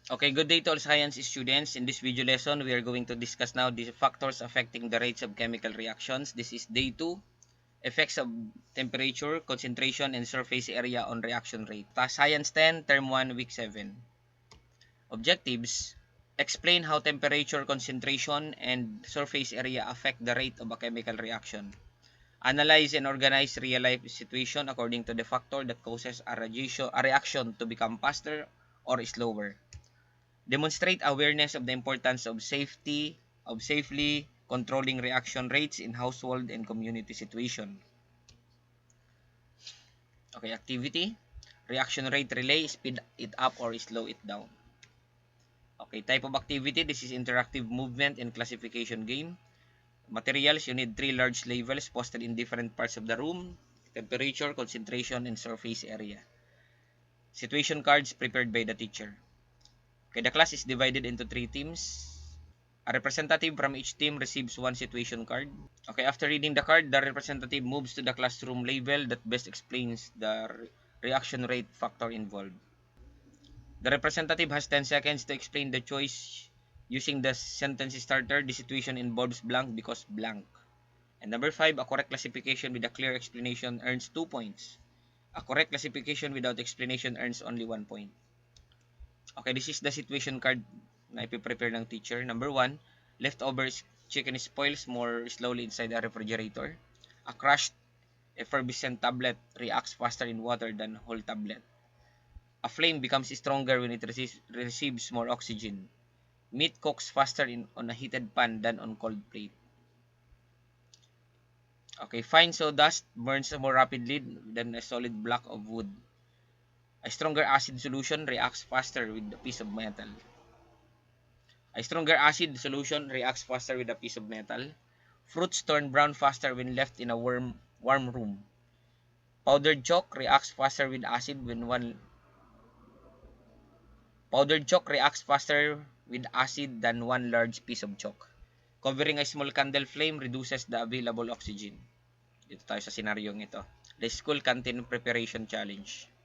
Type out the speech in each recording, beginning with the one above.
Okay, good day to all science students. In this video lesson, we are going to discuss now the factors affecting the rates of chemical reactions. This is day 2, effects of temperature, concentration, and surface area on reaction rate. Science 10, term 1, week 7. Objectives: explain how temperature, concentration, and surface area affect the rate of a chemical reaction. Analyze and organize real-life situation according to the factor that causes a reaction to become faster or slower. Demonstrate awareness of the importance of safely controlling reaction rates in household and community situation. Okay, activity. Reaction rate relay, speed it up or slow it down. Okay, type of activity. This is interactive movement and classification game. Materials, you need 3 large labels posted in different parts of the room. Temperature, concentration, and surface area. Situation cards prepared by the teacher. Okay, the class is divided into 3 teams. A representative from each team receives 1 situation card. Okay, after reading the card, the representative moves to the classroom label that best explains the reaction rate factor involved. The representative has 10 seconds to explain the choice using the sentence starter. The situation involves blank because blank. And number 5, a correct classification with a clear explanation earns 2 points. A correct classification without explanation earns only 1 point. Okay, this is the situation card na ipiprepare ng teacher. Number 1, leftover chicken spoils more slowly inside a refrigerator. A crushed effervescent tablet reacts faster in water than whole tablet. A flame becomes stronger when it receives more oxygen. Meat cooks faster on a heated pan than on cold plate. Okay, fine sawdust burns more rapidly than a solid block of wood. A stronger acid solution reacts faster with a piece of metal. A stronger acid solution reacts faster with a piece of metal. Fruits turn brown faster when left in a warm room. Powdered chalk reacts faster with acid when one Powdered chalk reacts faster with acid than one large piece of chalk. Covering a small candle flame reduces the available oxygen. Dito tayo sa senaryong ito. The School Canteen Preparation Challenge.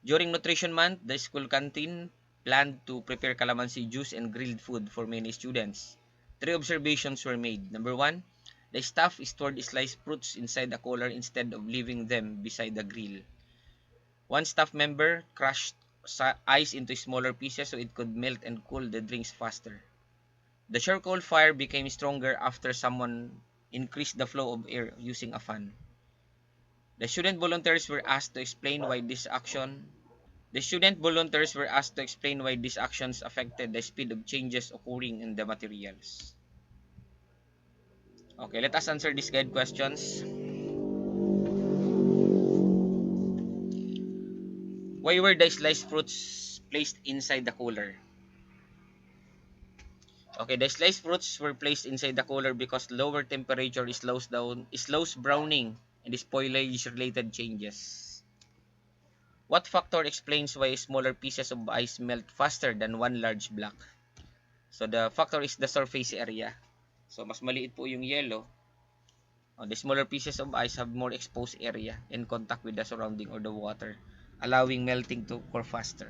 During Nutrition Month, the school canteen planned to prepare calamansi juice and grilled food for many students. 3 observations were made. Number 1, the staff stored sliced fruits inside a cooler instead of leaving them beside the grill. One staff member crushed ice into smaller pieces so it could melt and cool the drinks faster. The charcoal fire became stronger after someone increased the flow of air using a fan. The student volunteers were asked to explain why this action The student volunteers were asked to explain why these actions affected the speed of changes occurring in the materials. Okay, let us answer these guide questions. Why were the sliced fruits placed inside the cooler? Okay, the sliced fruits were placed inside the cooler because lower temperature slows browning and spoilage related changes. What factor explains why smaller pieces of ice melt faster than one large block? So the factor is the surface area. So mas maliit po yung yellow. The smaller pieces of ice have more exposed area in contact with the surrounding or the water, allowing melting to occur faster.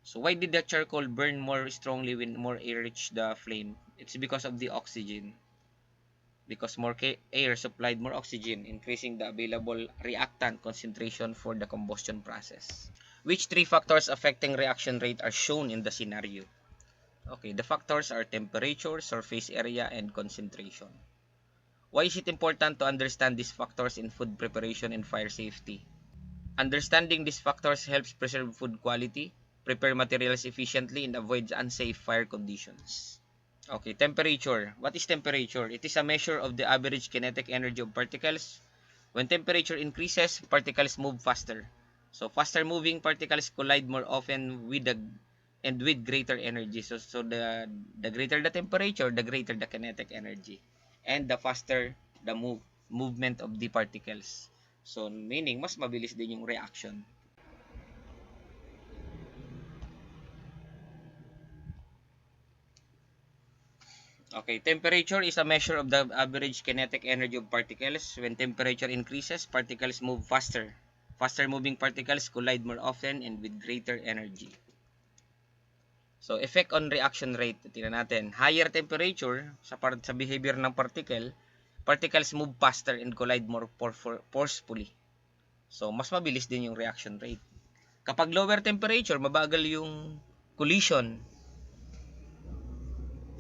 So why did the charcoal burn more strongly when more air reached the flame? It's because of the oxygen. Because more air supplied more oxygen, increasing the available reactant concentration for the combustion process. Which 3 factors affecting reaction rate are shown in the scenario? Okay, the factors are temperature, surface area, and concentration. Why is it important to understand these factors in food preparation and fire safety? Understanding these factors helps preserve food quality, prepare materials efficiently, and avoid unsafe fire conditions. Okay, temperature. What is temperature? It is a measure of the average kinetic energy of particles. When temperature increases, particles move faster. So faster moving particles collide more often with greater energy. So the greater the temperature, the greater the kinetic energy, and the faster the movement of the particles. So meaning mas mabilis din yung reaction. Okay, temperature is a measure of the average kinetic energy of particles. When temperature increases, particles move faster. Faster moving particles collide more often and with greater energy. So, effect on reaction rate. Tingnan natin. Higher temperature sa behavior ng particles move faster and collide more forcefully. So, mas mabilis din yung reaction rate. Kapag lower temperature, mabagal yung collision.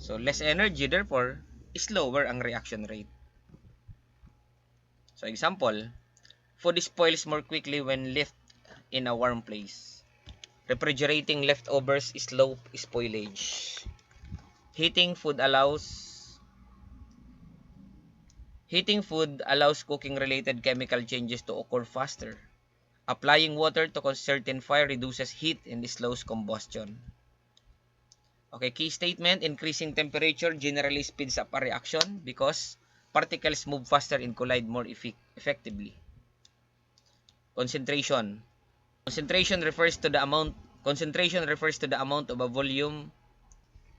So, less energy, therefore, slower ang reaction rate. So, example, food spoils more quickly when left in a warm place. Refrigerating leftovers slow spoilage. Heating food allows cooking-related chemical changes to occur faster. Applying water to certain fire reduces heat and slows combustion. Okay, key statement, increasing temperature generally speeds up a reaction because particles move faster and collide more effectively. Concentration. Concentration refers to the amount of a volume.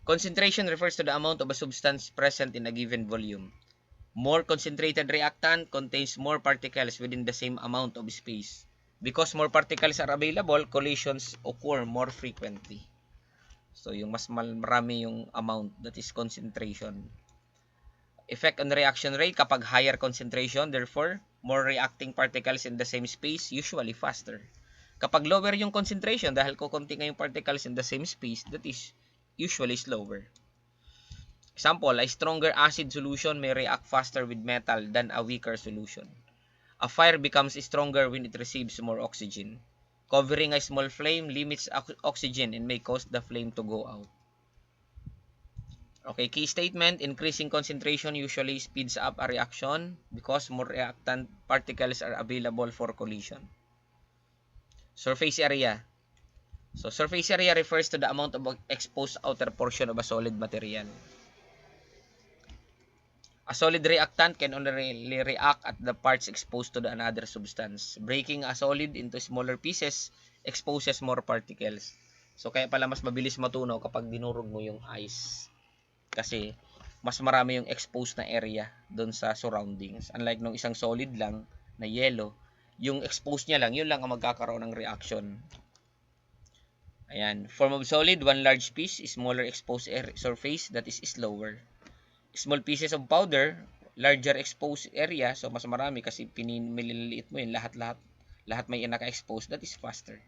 Concentration refers to the amount of a substance present in a given volume. More concentrated reactant contains more particles within the same amount of space. Because more particles are available, collisions occur more frequently. So, yung mas marami yung amount, that is concentration. Effect on reaction rate, kapag higher concentration, therefore, more reacting particles in the same space, usually faster. Kapag lower yung concentration, dahil kukunti nga yung particles in the same space, that is usually slower. Example, a stronger acid solution may react faster with metal than a weaker solution. A fire becomes stronger when it receives more oxygen. Covering a small flame limits oxygen and may cause the flame to go out. Okay, key statement, increasing concentration usually speeds up a reaction because more reactant particles are available for collision. Surface area. So, surface area refers to the amount of exposed outer portion of a solid material. A solid reactant can only react at the parts exposed to another substance. Breaking a solid into smaller pieces exposes more particles. So, kaya pala mas mabilis matunaw kapag dinurog mo yung ice. Kasi, mas marami yung exposed na area doon sa surroundings. Unlike nung isang solid lang na yellow, yung exposed niya lang, yun lang ang magkakaroon ng reaction. Ayan. Form of solid, one large piece, smaller exposed surface that is slower. Small pieces of powder, larger exposed area, so mas marami kasi pinililiit mo yun, lahat may naka-expose, that is faster.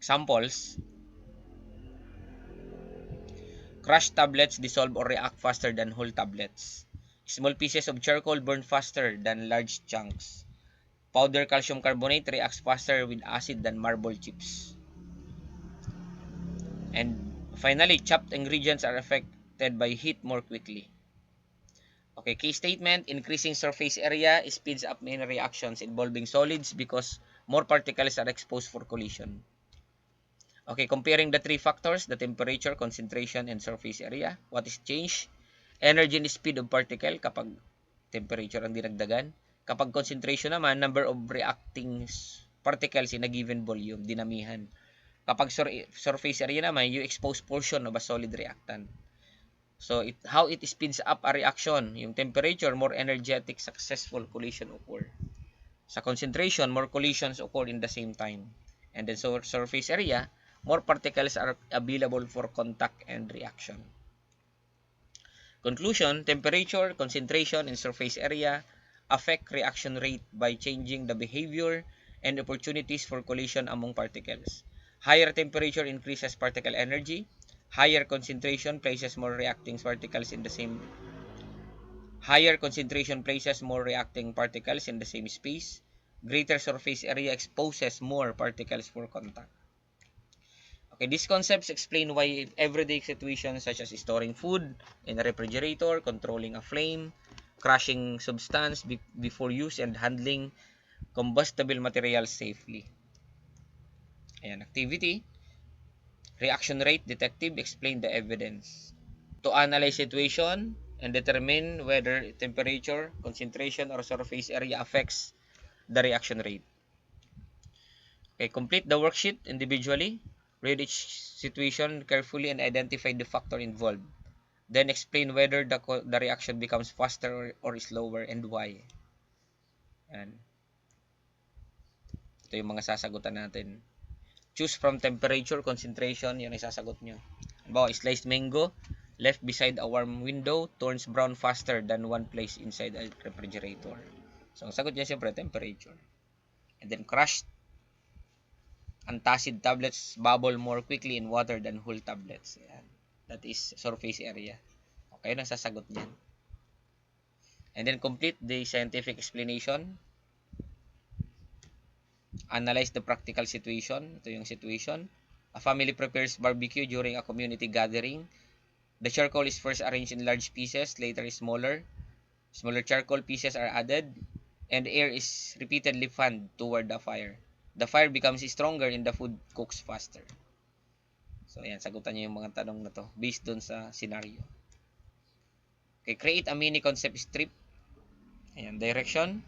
Examples, crushed tablets dissolve or react faster than whole tablets. Small pieces of charcoal burn faster than large chunks. Powder calcium carbonate reacts faster with acid than marble chips. And finally, chopped ingredients are affected by heat more quickly. Okay, key statement, increasing surface area speeds up many reactions involving solids because more particles are exposed for collision. Okay, comparing the three factors, the temperature, concentration, and surface area. What is changed? Energy and speed of particle kapag temperature ang dinagdagan. Kapag concentration naman, number of reacting particles in a given volume, dinamihan. Kapag surface area naman, you expose portion of a solid reactant. So, how it speeds up a reaction. Yung temperature, more energetic, successful collision occur. Sa concentration, more collisions occur in the same time. And then so surface area, more particles are available for contact and reaction. Conclusion, temperature, concentration, and surface area affect reaction rate by changing the behavior and opportunities for collision among particles. Higher temperature increases particle energy. Higher concentration places more reacting particles in the same space. Greater surface area exposes more particles for contact. Okay, these concepts explain why everyday situations such as storing food in a refrigerator, controlling a flame, crushing substance before use, and handling combustible materials safely. Ayan, activity. Reaction rate detective, explain the evidence. To analyze situation and determine whether temperature, concentration, or surface area affects the reaction rate. Okay, complete the worksheet individually. Read each situation carefully and identify the factor involved. Then explain whether the reaction becomes faster or slower and why. And Ito yung mga sasagutan natin. Choose from temperature, concentration, yun ay sasagot nyo. Halimbawa, sliced mango, left beside a warm window, turns brown faster than one placed inside a refrigerator. So, ang sagot niya siyempre, temperature. And then, crushed antacid tablets bubble more quickly in water than whole tablets. Ayan. That is surface area. Okay, nang sasagot niyan. And then, complete the scientific explanation. Analyze the practical situation. Ito yung situation. A family prepares barbecue during a community gathering. The charcoal is first arranged in large pieces, later smaller. Smaller charcoal pieces are added, and air is repeatedly fanned toward the fire. The fire becomes stronger and the food cooks faster. So, ayan, sagutan niyo yung mga tanong na to based dun sa scenario. Okay, create a mini concept strip. Ayan, direction.